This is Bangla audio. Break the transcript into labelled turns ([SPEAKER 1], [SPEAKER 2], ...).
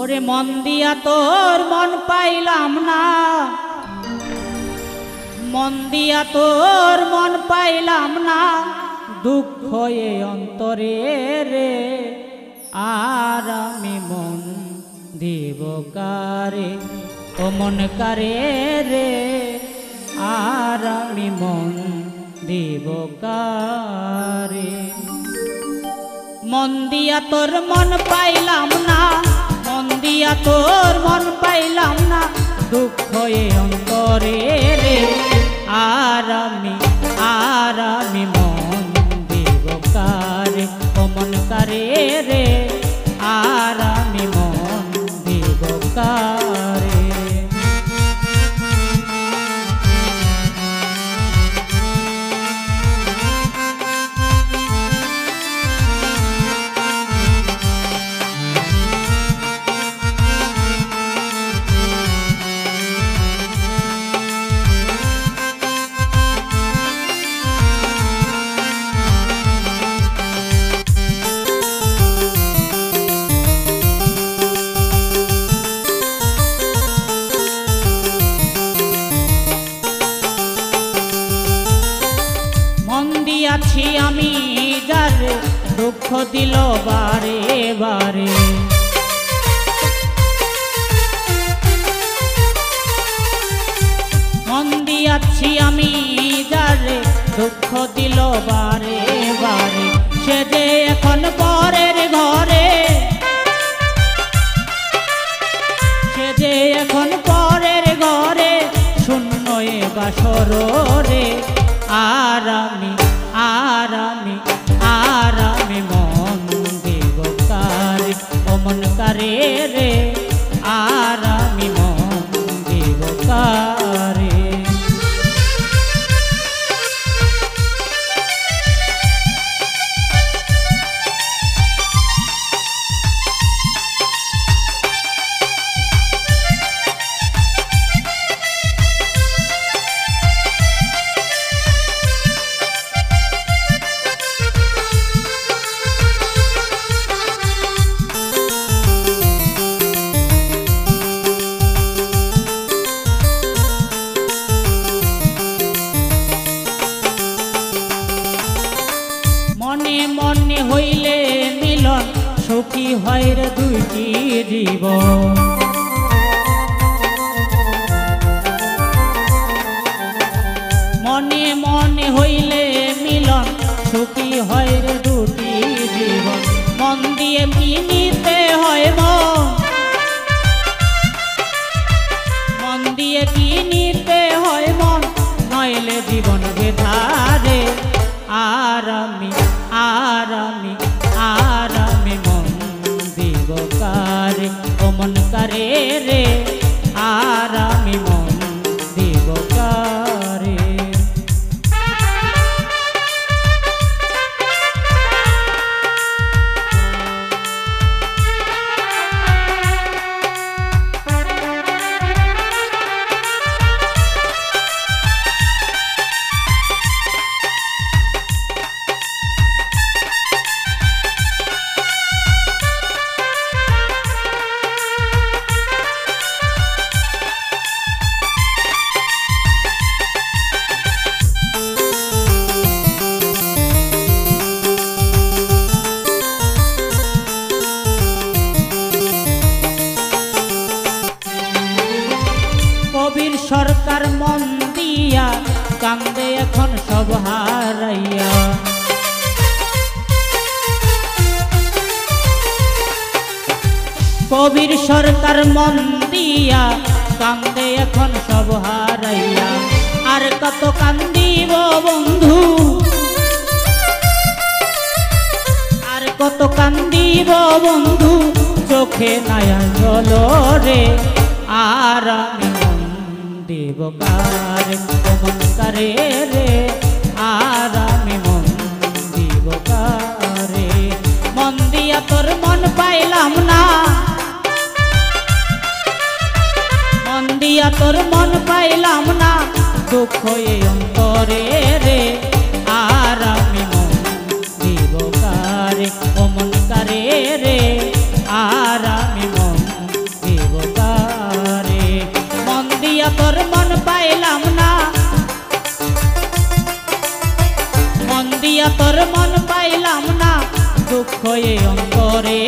[SPEAKER 1] ওরে মন দিয়া তোর মন পাইলাম না, মন দিয়া তোর মন পাইলাম না, দুঃখ এ অন্তরে রে। আর আমি মন দিব কারে, ও মন কারে রে, আর আমি মন দিব কারে। মন দিয়া তোর মন পাইলাম না, মন দিয়া তোর মন পাইলাম না, দুঃখ এ অন্তরে রে। আর আমি মন দিব কারে, ও মন কারে রে, আর আমি মন দিব কারে। আছি আমি যারে দুঃখ দিল বারে বারে, মন দিয়াছি আমি যারে দুঃখ দিল বারে বারে। সে যে এখন পরের ঘরে, সে যে এখন পরের ঘরে, শূন্য এ বাসর রে। আর আমি মন দিব কারে, ও মন কারে রে, আর আমি মন দিব কারে। মনে মনে হইলে মিলন, সুখী হয় রে দুইটি জীবন। মনে মনে হইলে মিলন, সুখী হয় রে দুটি জীবন। মন দিয়ে কিনিতে হয় মন দিয়ে কিনিতে হয় মন, নইলে জীবন বেধারে। আর আমি মন দিব কারে, ও মন কারে রে, আর আমি মন দিব কারে। কবির সরকার মন দিয়া কান্দে এখন সব হারাইয়া। কবির সরকার মন দিয়া কান্দে এখন সব হারাইয়া। আর কত কান্দিব বন্ধু, আর কত কান্দিব বন্ধু, চোখে নায়া জল রে। আর আমি মন দিব কারে, ও মন কারে রে, আর আমি মন দিব কারে। মন দিয়া তোর মন পাইলাম না, মন দিয়া তোর মন পাইলাম না, দুঃখ এ অন্তরে রে। আর আমি মন দিব কারে, ও মন কারে রে, আর আমি মন তোর মন পাইলাম না দুঃখ এ অন্তরে